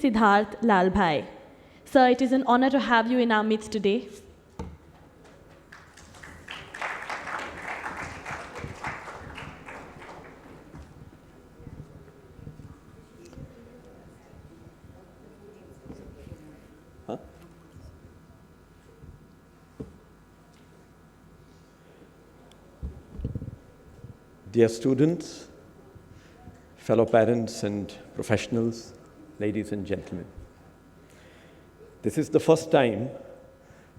Siddharth Lal Bhai. Sir, it is an honor to have you in our midst today. Dear students, fellow parents and professionals, ladies and gentlemen, this is the first time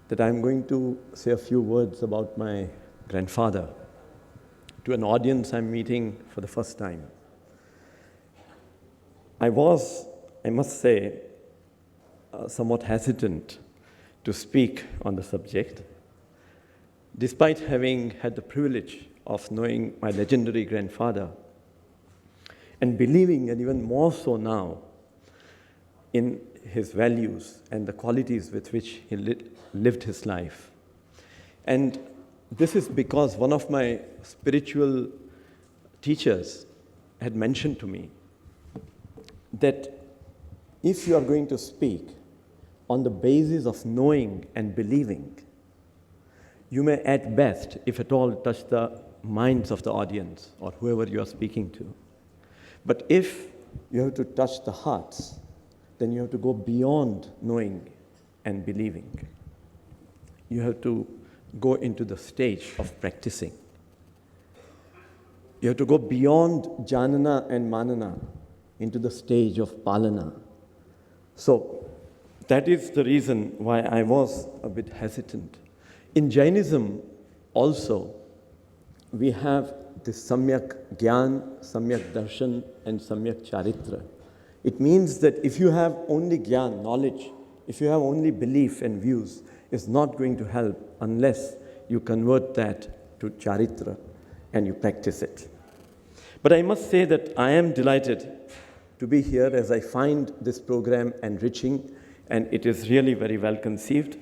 that I'm going to say a few words about my grandfather to an audience I'm meeting for the first time. I must say, somewhat hesitant to speak on the subject, despite having had the privilege of knowing my legendary grandfather and believing, and even more so now, in his values and the qualities with which he lived his life. And this is because one of my spiritual teachers had mentioned to me that if you are going to speak on the basis of knowing and believing, you may at best, if at all, touch the minds of the audience or whoever you are speaking to. But if you have to touch the hearts, then you have to go beyond knowing and believing. You have to go into the stage of practicing. You have to go beyond janana and manana into the stage of palana. So that is the reason why I was a bit hesitant. In Jainism also, we have this Samyak Gyan, Samyak Darshan, and Samyak Charitra. It means that if you have only Gyan, knowledge, if you have only belief and views, it's not going to help unless you convert that to Charitra and you practice it. But I must say that I am delighted to be here as I find this program enriching, and it is really very well conceived.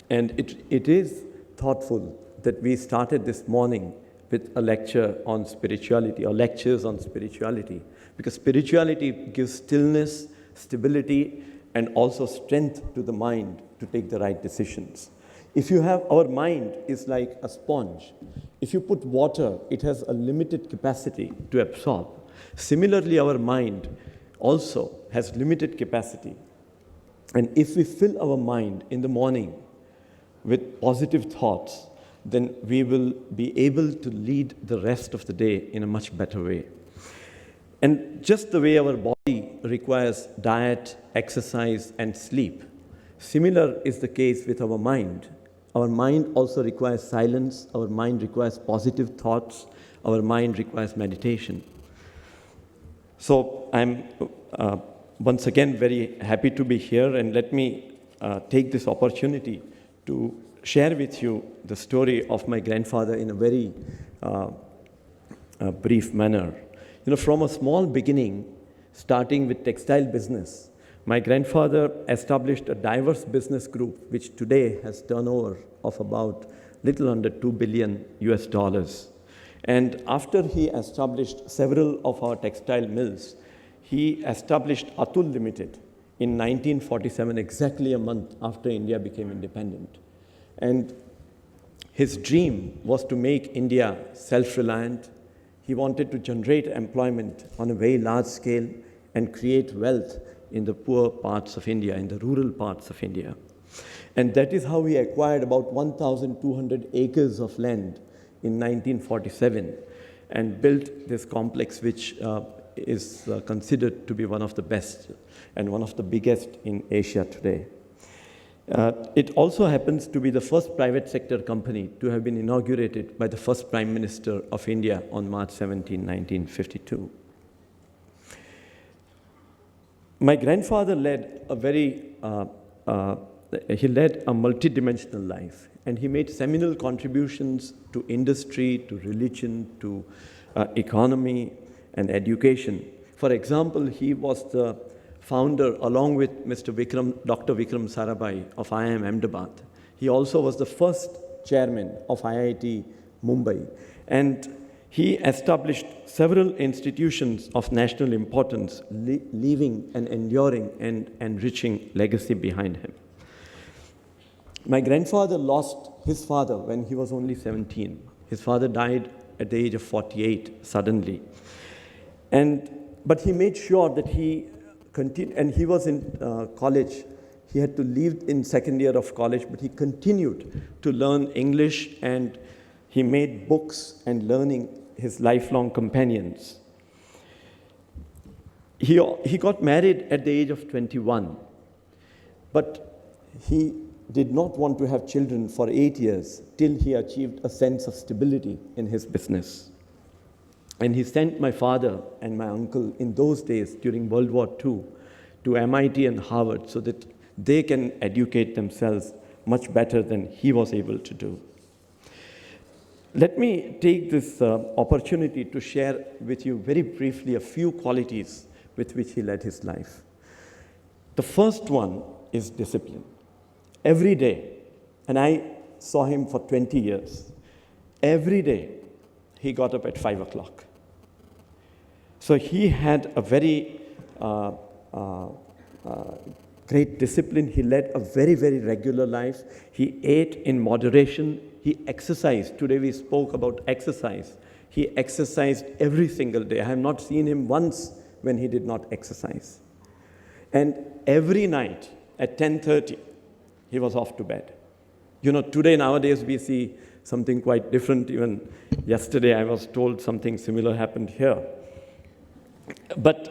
And it is thoughtful that we started this morning with a lecture on spirituality, or lectures on spirituality, because spirituality gives stillness, stability, and also strength to the mind to take the right decisions. If you have, our mind is like a sponge. If you put water, it has a limited capacity to absorb. Similarly, our mind also has limited capacity. And if we fill our mind in the morning with positive thoughts, then we will be able to lead the rest of the day in a much better way. And just the way our body requires diet, exercise, and sleep, similar is the case with our mind. Our mind also requires silence, our mind requires positive thoughts, our mind requires meditation. So I'm once again very happy to be here, and let me take this opportunity to share with you the story of my grandfather in a very brief manner. You know, from a small beginning, starting with textile business, my grandfather established a diverse business group, which today has turnover of about little under $2 billion US. And after he established several of our textile mills, he established Atul Limited in 1947, exactly a month after India became independent. And his dream was to make India self-reliant. He wanted to generate employment on a very large scale and create wealth in the poor parts of India, in the rural parts of India. And that is how he acquired about 1,200 acres of land in 1947 and built this complex, which is considered to be one of the best and one of the biggest in Asia today. It also happens to be the first private sector company to have been inaugurated by the first Prime Minister of India on March 17, 1952. My grandfather led a multidimensional life, and he made seminal contributions to industry, to religion, to economy and education. For example, he was the founder, along with Dr. Vikram Sarabhai of IIM Ahmedabad. He also was the first chairman of IIT Mumbai. And He established several institutions of national importance, leaving an enduring and enriching legacy behind him. My grandfather lost his father when he was only 17. His father died at the age of 48 suddenly. But he made sure that he continued, and he was in college. He had to leave in second year of college, but he continued to learn English, and he made books and learning his lifelong companions. He got married at the age of 21, but he did not want to have children for 8 years till he achieved a sense of stability in his business. And he sent my father and my uncle in those days during World War II to MIT and Harvard so that they can educate themselves much better than he was able to do. Let me take this opportunity to share with you very briefly a few qualities with which he led his life. The first one is discipline. Every day, and I saw him for 20 years, every day he got up at 5 o'clock. So he had a very great discipline. He led a very, very regular life. He ate in moderation. He exercised. Today we spoke about exercise. He exercised every single day. I have not seen him once when he did not exercise. And every night at 10:30, he was off to bed. Today, nowadays, we see something quite different. Even yesterday, I was told something similar happened here. But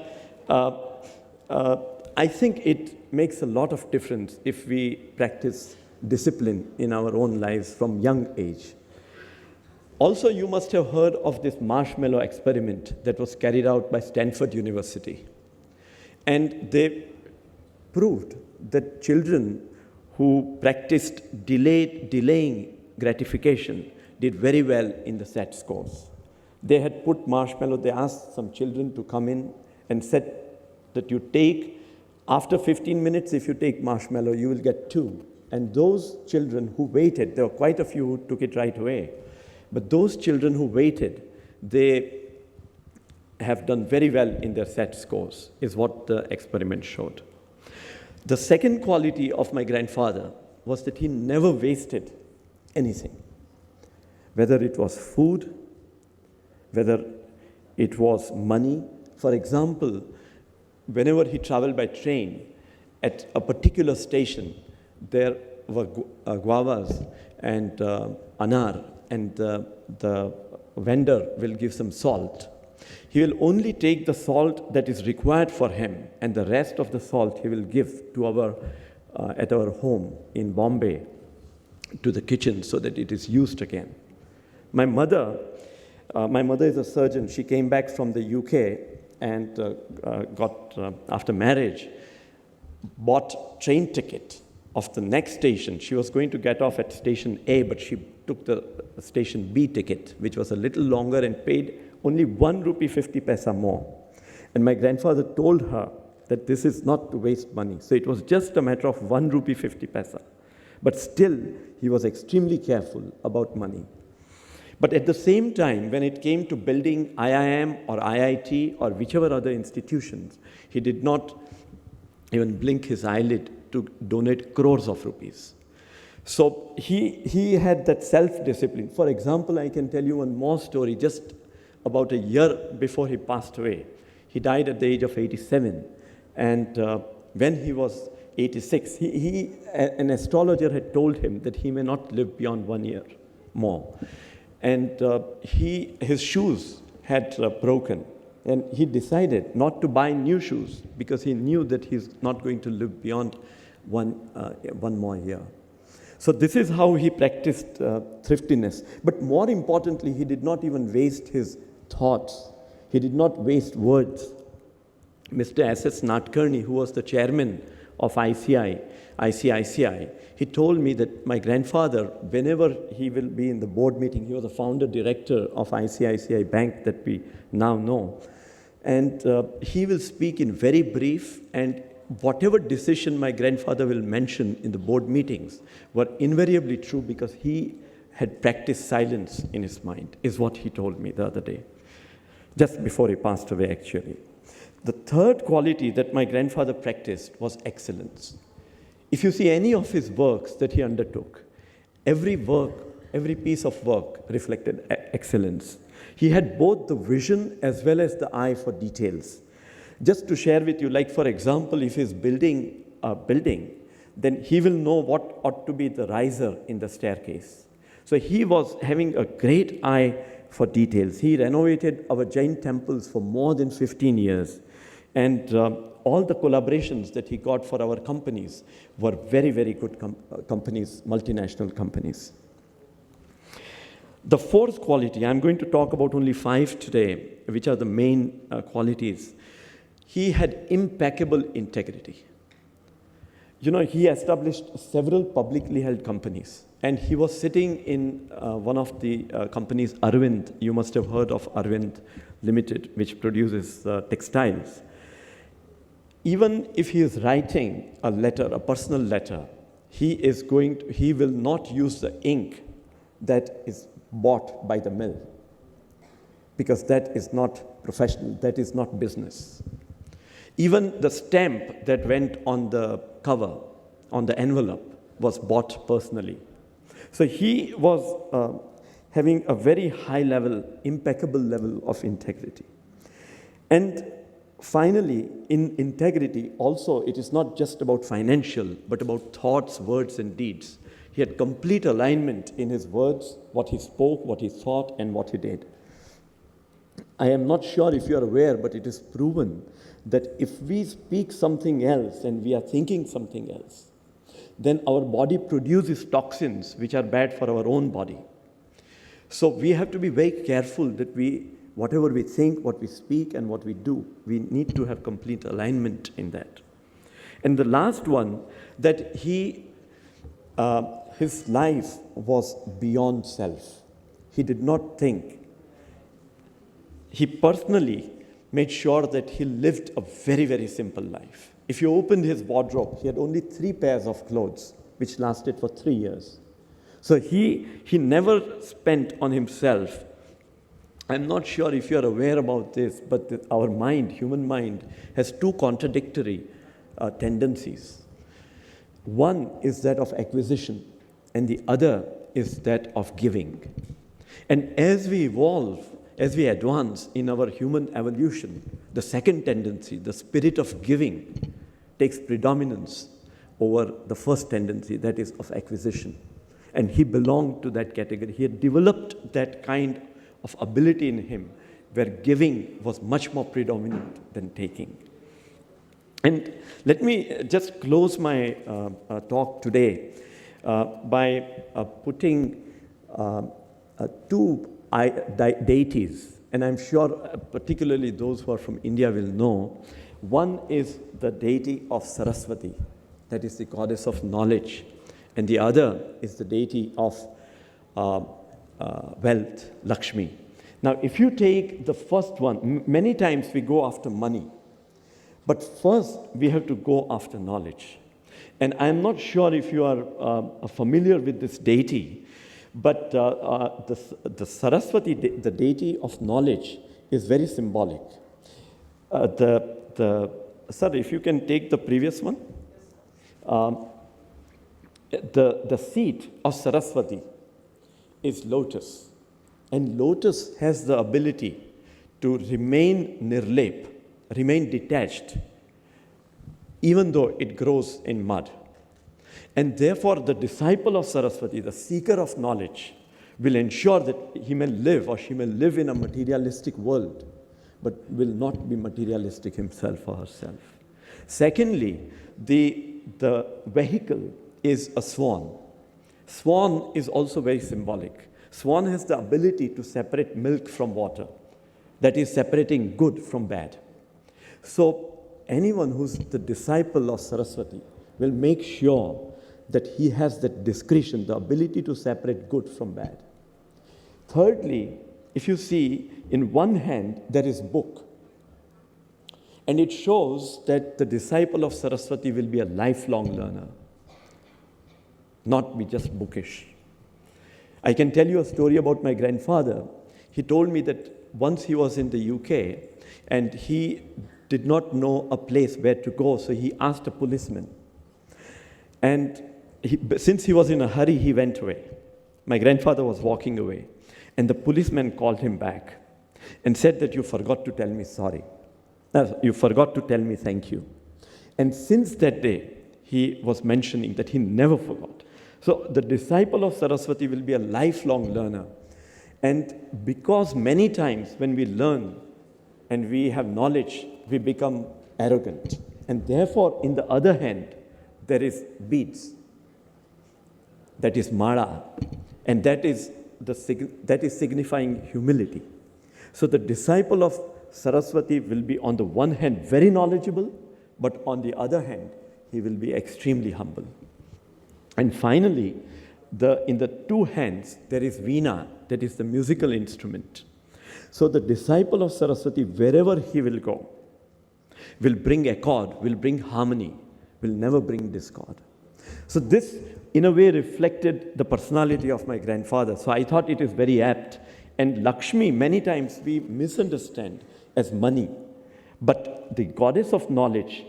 I think it makes a lot of difference if we practice discipline in our own lives from young age. Also, you must have heard of this marshmallow experiment that was carried out by Stanford University. And they proved that children who practiced delaying gratification did very well in the SAT scores. They had put marshmallow, they asked some children to come in and said that you take, after 15 minutes, if you take marshmallow, you will get 2. And those children who waited, there were quite a few who took it right away, but those children who waited, they have done very well in their SAT scores, is what the experiment showed. The second quality of my grandfather was that he never wasted anything, whether it was food, whether it was money. For example, whenever he traveled by train, at a particular station, there were guavas and anar, and the vendor will give some salt. He will only take the salt that is required for him, and the rest of the salt he will give to at our home in Bombay, to the kitchen, so that it is used again. My mother is a surgeon. She came back from the UK and after marriage, bought train ticket of the next station. She was going to get off at station A, but she took the station B ticket, which was a little longer, and paid only 1 rupee 50 paisa more. And my grandfather told her that this is not to waste money. So it was just a matter of 1 rupee 50 paisa. But still, he was extremely careful about money. But at the same time, when it came to building IIM or IIT or whichever other institutions, he did not even blink his eyelid to donate crores of rupees. So he had that self-discipline. For example, I can tell you one more story. Just about a year before he passed away, he died at the age of 87. And when he was 86, an astrologer had told him that he may not live beyond 1 year more. And his shoes had broken. And he decided not to buy new shoes because he knew that he's not going to live beyond one more year. So this is how he practiced thriftiness. But more importantly, he did not even waste his thoughts. He did not waste words. Mr. S.S. Natkarni, who was the chairman of ICICI, he told me that my grandfather, whenever he will be in the board meeting, he was the founder director of ICICI Bank that we now know, and he will speak in very brief, and whatever decision my grandfather will mention in the board meetings were invariably true because he had practiced silence in his mind, is what he told me the other day, just before he passed away, actually. The third quality that my grandfather practiced was excellence. If you see any of his works that he undertook, every piece of work reflected excellence. He had both the vision as well as the eye for details. Just to share with you, like for example, if he's building a building, then he will know what ought to be the riser in the staircase. So he was having a great eye for details. He renovated our Jain temples for more than 15 years. And all the collaborations that he got for our companies were very, very good companies, multinational companies. The fourth quality, I'm going to talk about only 5 today, which are the main qualities. He had impeccable integrity. You know, he established several publicly held companies, and he was sitting in one of the companies, Arvind. You must have heard of Arvind Limited, which produces textiles. Even if he is writing a letter, a personal letter, he will not use the ink that is bought by the mill, because that is not professional, that is not business. Even the stamp that went on the cover, on the envelope, was bought personally. So he was having a very high level, impeccable level of integrity. And finally, in integrity, also, it is not just about financial, but about thoughts, words, and deeds. He had complete alignment in his words, what he spoke, what he thought, and what he did. I am not sure if you are aware, but it is proven that if we speak something else and we are thinking something else, then our body produces toxins which are bad for our own body. So we have to be very careful that whatever we think, what we speak, and what we do, we need to have complete alignment in that. And the last one, that his life was beyond self. He did not think. He personally made sure that he lived a very, very simple life. If you opened his wardrobe, he had only 3 pairs of clothes, which lasted for 3 years. So he never spent on himself. I'm not sure if you're aware about this, but our mind, human mind, has 2 contradictory tendencies. One is that of acquisition, and the other is that of giving. And as we evolve, as we advance in our human evolution, the second tendency, the spirit of giving, takes predominance over the first tendency, that is of acquisition. And he belonged to that category. He had developed that kind of ability in him where giving was much more predominant than taking. And let me just close my talk today by putting 2 deities, and I'm sure particularly those who are from India will know. One is the deity of Saraswati, that is the goddess of knowledge, and the other is the deity of wealth, Lakshmi. Now, if you take the first one, many times we go after money, but first we have to go after knowledge. And I'm not sure if you are familiar with this deity, but the Saraswati, the deity of knowledge, is very symbolic. Sir, if you can take the previous one. The seat of Saraswati is lotus. And lotus has the ability to remain nirlep, remain detached, even though it grows in mud. And therefore, the disciple of Saraswati, the seeker of knowledge, will ensure that he may live or she may live in a materialistic world, but will not be materialistic himself or herself. Secondly, the vehicle is a swan. Swan is also very symbolic. Swan has the ability to separate milk from water, that is, separating good from bad. So anyone who's the disciple of Saraswati will make sure that he has that discretion, the ability to separate good from bad. Thirdly, if you see, in one hand there is book, and it shows that the disciple of Saraswati will be a lifelong learner, not be just bookish. I can tell you a story about my grandfather. He told me that once he was in the UK and he did not know a place where to go, so he asked a policeman. And since he was in a hurry, he went away. My grandfather was walking away, and the policeman called him back and said that you forgot to tell me sorry. You forgot to tell me thank you. And since that day, he was mentioning that he never forgot. So the disciple of Saraswati will be a lifelong learner. And because many times when we learn and we have knowledge, we become arrogant. And therefore, in the other hand, there is beads. That is mala. And that is signifying humility. So the disciple of Saraswati will be on the one hand very knowledgeable, but on the other hand, he will be extremely humble. And finally, in the two hands, there is veena, that is the musical instrument. So the disciple of Saraswati, wherever he will go, will bring accord, will bring harmony, will never bring discord. So this, in a way, reflected the personality of my grandfather. So I thought it is very apt. And Lakshmi, many times we misunderstand as money. But the goddess of knowledge,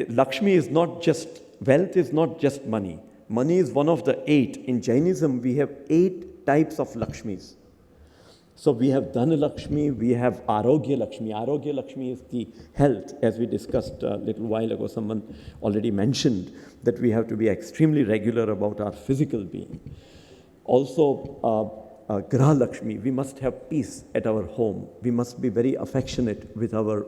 Lakshmi is not just, wealth is not just money. Money is one of the 8. In Jainism, we have 8 types of Lakshmis. So we have Dhana Lakshmi, we have Arogya Lakshmi. Arogya Lakshmi is the health, as we discussed a little while ago. Someone already mentioned that we have to be extremely regular about our physical being. Also, Graha Lakshmi, we must have peace at our home. We must be very affectionate with our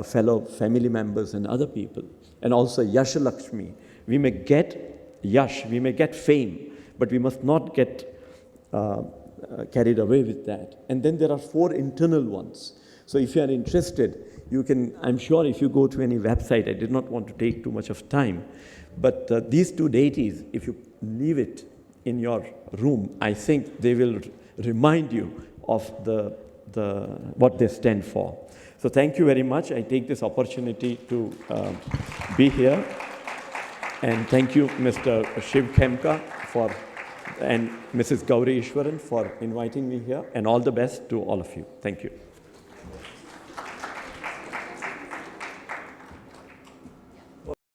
fellow family members and other people. And also Yasha Lakshmi, we may get yash, we may get fame, but we must not get carried away with that. And then there are 4 internal ones. So if you are interested, you can, I'm sure if you go to any website, I did not want to take too much of time, but these 2 deities, if you leave it in your room, I think they will remind you of what they stand for. So thank you very much. I take this opportunity to be here. And thank you, Mr. Shiv Khemka, and Mrs. Gauri Ishwaran for inviting me here. And all the best to all of you. Thank you.